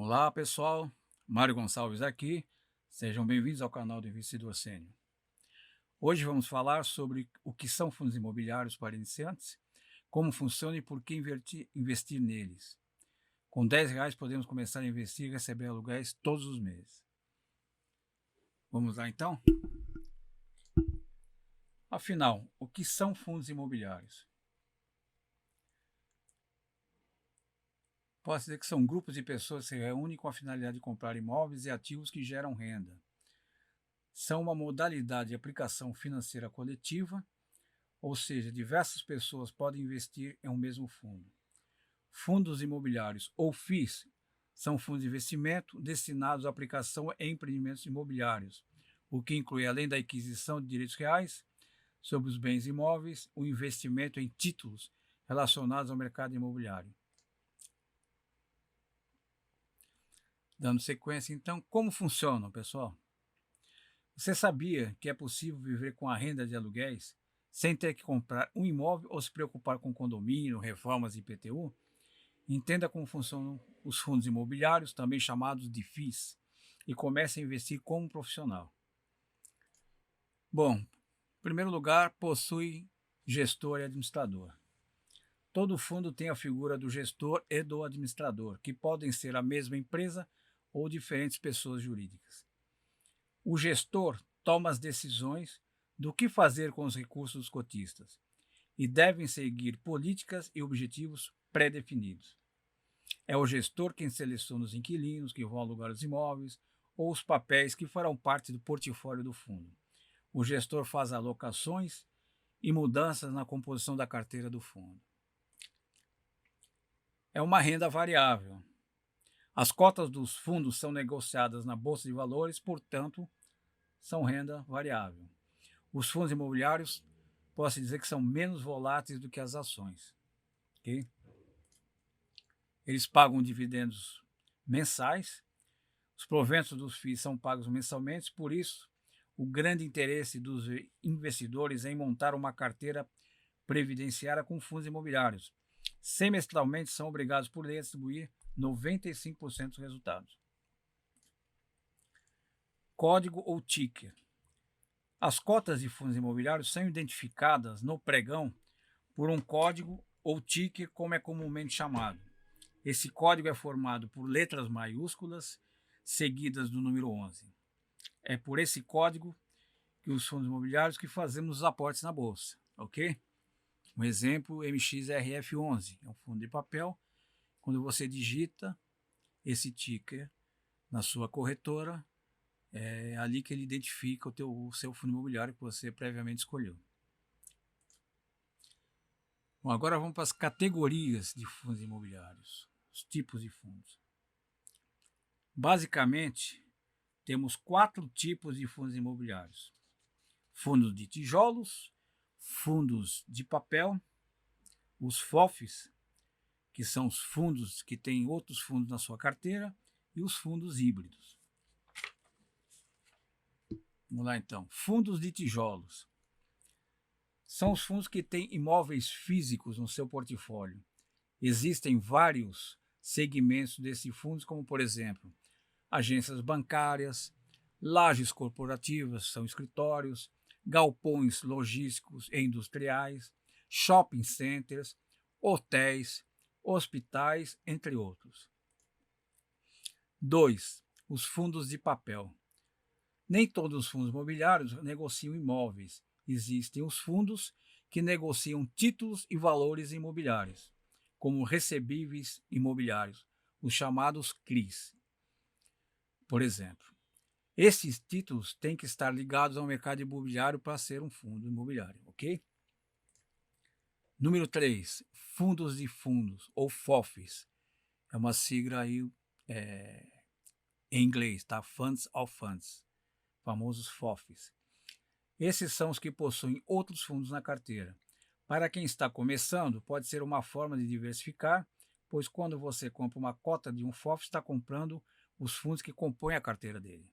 Olá pessoal, Mário Gonçalves aqui, sejam bem-vindos ao canal do Investidor Sênior. Hoje vamos falar sobre o que são fundos imobiliários para iniciantes, como funcionam e por que investir neles. Com R$ 10 podemos começar a investir e receber aluguéis todos os meses. Vamos lá então? Afinal, o que são fundos imobiliários? Posso dizer que são grupos de pessoas que se reúnem com a finalidade de comprar imóveis e ativos que geram renda. São uma modalidade de aplicação financeira coletiva, ou seja, diversas pessoas podem investir em um mesmo fundo. Fundos imobiliários ou FIIs são fundos de investimento destinados à aplicação em empreendimentos imobiliários, o que inclui, além da aquisição de direitos reais sobre os bens imóveis, o investimento em títulos relacionados ao mercado imobiliário. Dando sequência, então, como funcionam, pessoal? Você sabia que é possível viver com a renda de aluguéis sem ter que comprar um imóvel ou se preocupar com condomínio, reformas e IPTU? Entenda como funcionam os fundos imobiliários, também chamados de FIIs, e comece a investir como profissional. Bom, em primeiro lugar, possui gestor e administrador. Todo fundo tem a figura do gestor e do administrador, que podem ser a mesma empresa ou diferentes pessoas jurídicas. O gestor toma as decisões do que fazer com os recursos dos cotistas e devem seguir políticas e objetivos pré-definidos. É o gestor quem seleciona os inquilinos que vão alugar os imóveis ou os papéis que farão parte do portfólio do fundo. O gestor faz alocações e mudanças na composição da carteira do fundo. É uma renda variável. As cotas dos fundos são negociadas na Bolsa de Valores, portanto, são renda variável. Os fundos imobiliários, posso dizer que são menos voláteis do que as ações. Okay? Eles pagam dividendos mensais, os proventos dos FIIs são pagos mensalmente, por isso, o grande interesse dos investidores é em montar uma carteira previdenciária com fundos imobiliários. Semestralmente, são obrigados por lei a distribuir 95% dos resultados. Código ou ticker. As cotas de fundos imobiliários são identificadas no pregão por um código ou ticker, como é comumente chamado. Esse código é formado por letras maiúsculas seguidas do número 11. É por esse código que os fundos imobiliários que fazemos os aportes na bolsa, ok? Um exemplo, MXRF11, é um fundo de papel. Quando você digita esse ticker na sua corretora, é ali que ele identifica o seu fundo imobiliário que você previamente escolheu. Bom, agora vamos para as categorias de fundos imobiliários, os tipos de fundos. Basicamente, temos 4 tipos de fundos imobiliários: fundos de tijolos, fundos de papel, os FOFs, que são os fundos que têm outros fundos na sua carteira, e os fundos híbridos. Vamos lá então. Fundos de tijolos. São os fundos que têm imóveis físicos no seu portfólio. Existem vários segmentos desses fundos, como por exemplo, agências bancárias, lajes corporativas, são escritórios, galpões logísticos e industriais, shopping centers, hotéis, hospitais, entre outros. 2. Os fundos de papel. Nem todos os fundos imobiliários negociam imóveis. Existem os fundos que negociam títulos e valores imobiliários, como recebíveis imobiliários, os chamados CRIs. Por exemplo, esses títulos têm que estar ligados ao mercado imobiliário para ser um fundo imobiliário, ok? Número 3, fundos de fundos, ou FOFs. É uma sigla aí em inglês, tá? Funds of Funds, famosos FOFs. Esses são os que possuem outros fundos na carteira. Para quem está começando, pode ser uma forma de diversificar, pois quando você compra uma cota de um FOF, está comprando os fundos que compõem a carteira dele.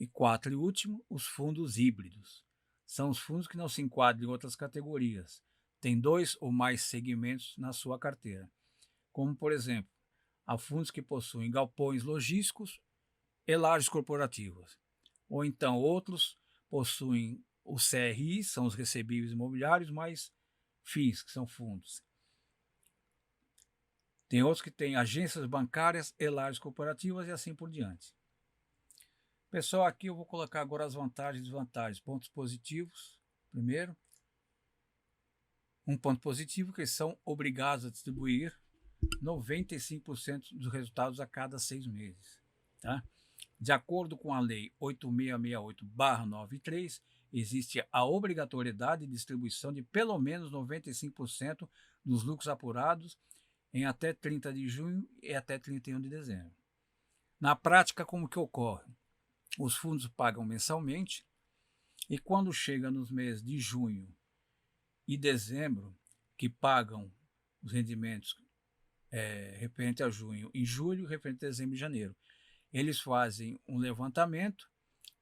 E 4 e último, os fundos híbridos. São os fundos que não se enquadram em outras categorias. Tem 2 ou mais segmentos na sua carteira, como por exemplo, a fundos que possuem galpões logísticos e lajes corporativas. Ou então outros possuem o CRI, são os recebíveis imobiliários, mais FIIs, que são fundos. Tem outros que têm agências bancárias e lajes corporativas e assim por diante. Pessoal, aqui eu vou colocar agora as vantagens e desvantagens. Pontos positivos, primeiro. Um ponto positivo que eles são obrigados a distribuir 95% dos resultados a cada 6 meses. Tá? De acordo com a Lei 8668/93, existe a obrigatoriedade de distribuição de pelo menos 95% dos lucros apurados em até 30 de junho e até 31 de dezembro. Na prática, como que ocorre? Os fundos pagam mensalmente e quando chega nos meses de junho e dezembro, que pagam os rendimentos referente a junho e julho, referente a dezembro e janeiro, eles fazem um levantamento,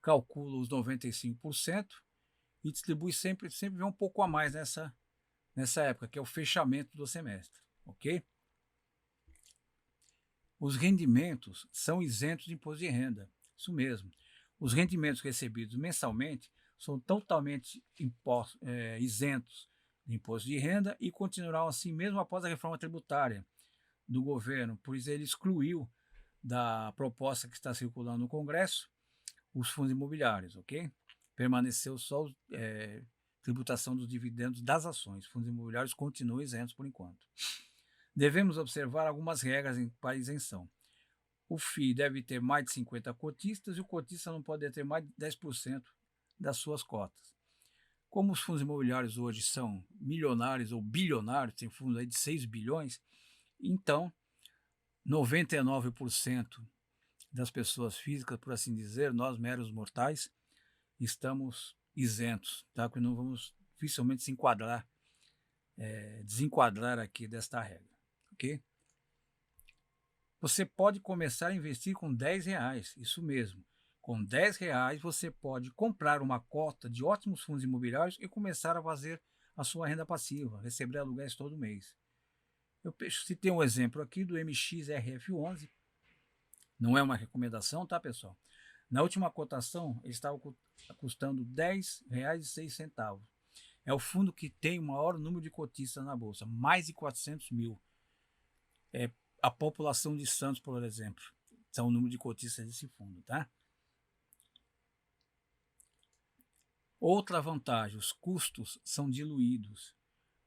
calculam os 95% e distribuem sempre vem um pouco a mais nessa época, que é o fechamento do semestre, ok? Os rendimentos são isentos de imposto de renda, isso mesmo. Os rendimentos recebidos mensalmente são totalmente isentos de imposto de renda e continuarão assim mesmo após a reforma tributária do governo, pois ele excluiu da proposta que está circulando no Congresso os fundos imobiliários, ok? Permaneceu só tributação dos dividendos das ações. Fundos imobiliários continuam isentos por enquanto. Devemos observar algumas regras para isenção. O FII deve ter mais de 50 cotistas e o cotista não pode ter mais de 10% das suas cotas. Como os fundos imobiliários hoje são milionários ou bilionários, tem fundos aí de 6 bilhões, então 99% das pessoas físicas, por assim dizer, nós meros mortais, estamos isentos, tá? Porque não vamos dificilmente se enquadrar, desenquadrar aqui desta regra, ok? Você pode começar a investir com R$10, isso mesmo. Com R$10 você pode comprar uma cota de ótimos fundos imobiliários e começar a fazer a sua renda passiva, receber aluguéis todo mês. Eu citei um exemplo aqui do MXRF11, não é uma recomendação, tá, pessoal? Na última cotação, ele estava custando R$10,06. É o fundo que tem o maior número de cotistas na Bolsa, mais de 400 mil. A população de Santos, por exemplo, são o número de cotistas desse fundo, tá? Outra vantagem, os custos são diluídos.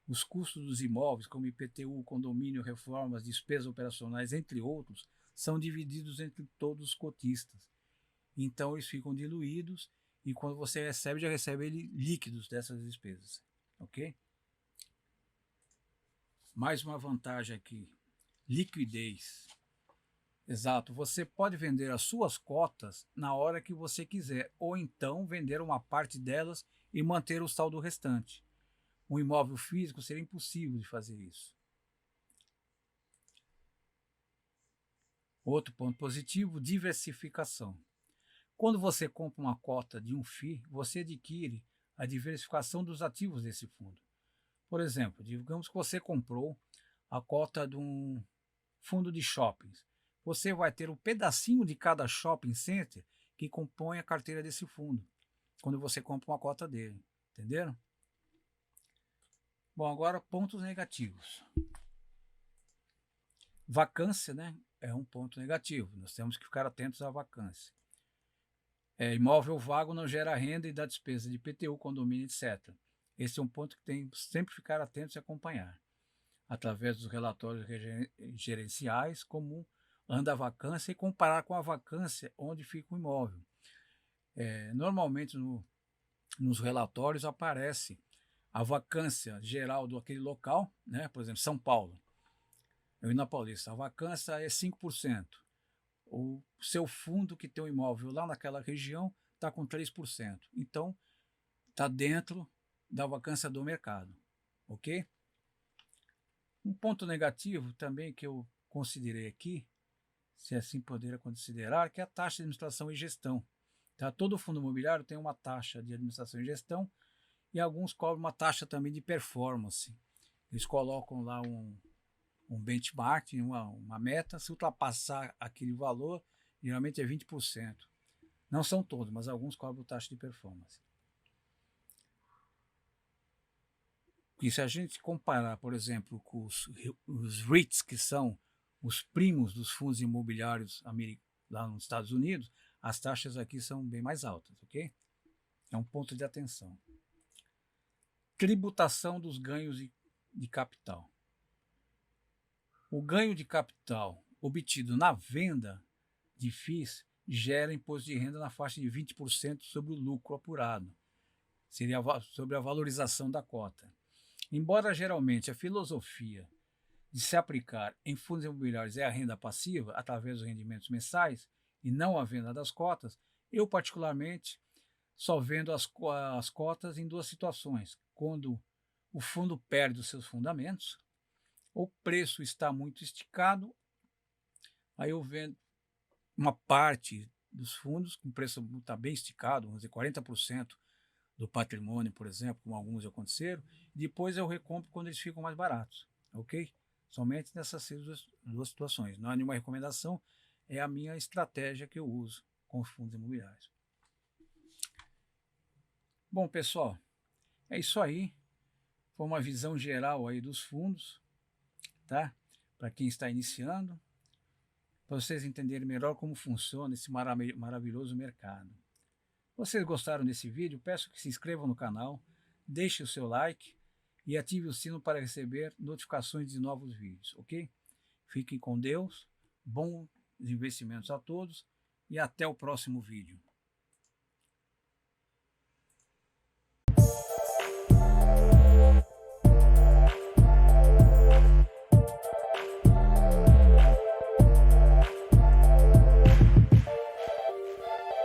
Os custos dos imóveis, como IPTU, condomínio, reformas, despesas operacionais, entre outros, são divididos entre todos os cotistas. Então, eles ficam diluídos e quando você recebe, já recebe ele líquidos dessas despesas, ok? Mais uma vantagem aqui, liquidez. Exato, você pode vender as suas cotas na hora que você quiser, ou então vender uma parte delas e manter o saldo restante. Um imóvel físico seria impossível de fazer isso. Outro ponto positivo, diversificação. Quando você compra uma cota de um FII, você adquire a diversificação dos ativos desse fundo. Por exemplo, digamos que você comprou a cota de um fundo de shoppings. Você vai ter um pedacinho de cada shopping center que compõe a carteira desse fundo, quando você compra uma cota dele. Entenderam? Bom, agora pontos negativos. Vacância, né? É um ponto negativo. Nós temos que ficar atentos à vacância. Imóvel vago não gera renda e dá despesa de IPTU, condomínio, etc. Esse é um ponto que tem que sempre ficar atentos e acompanhar. Através dos relatórios gerenciais, como anda a vacância e comparar com a vacância onde fica o imóvel. Normalmente nos relatórios aparece a vacância geral daquele local, né? Por exemplo, São Paulo, eu na Paulista, a vacância é 5%. O seu fundo que tem um imóvel lá naquela região está com 3%. Então, está dentro da vacância do mercado, ok? Um ponto negativo também que eu considerei aqui, se assim poderia considerar, que é a taxa de administração e gestão. Tá? Todo fundo imobiliário tem uma taxa de administração e gestão e alguns cobram uma taxa também de performance. Eles colocam lá um benchmark, uma meta. Se ultrapassar aquele valor, geralmente é 20%. Não são todos, mas alguns cobram taxa de performance. E se a gente comparar, por exemplo, com os REITs, que são os primos dos fundos imobiliários lá nos Estados Unidos, as taxas aqui são bem mais altas, ok? É um ponto de atenção. Tributação dos ganhos de capital. O ganho de capital obtido na venda de FIIs gera imposto de renda na faixa de 20% sobre o lucro apurado. Seria sobre a valorização da cota. Embora geralmente a filosofia de se aplicar em fundos imobiliários é a renda passiva, através dos rendimentos mensais, e não a venda das cotas, eu particularmente só vendo as cotas em duas situações: quando o fundo perde os seus fundamentos, o preço está muito esticado, aí eu vendo uma parte dos fundos com o preço está bem esticado, vamos dizer 40% do patrimônio, por exemplo, como alguns já aconteceram, e depois eu recompro quando eles ficam mais baratos, ok? Somente nessas duas situações. Não há nenhuma recomendação, é a minha estratégia que eu uso com os fundos imobiliários. Bom, pessoal, é isso aí. Foi uma visão geral aí dos fundos, tá? Para quem está iniciando, para vocês entenderem melhor como funciona esse maravilhoso mercado. Se vocês gostaram desse vídeo, peço que se inscrevam no canal, deixe o seu like e ative o sino para receber notificações de novos vídeos, ok? Fiquem com Deus, bons investimentos a todos e até o próximo vídeo.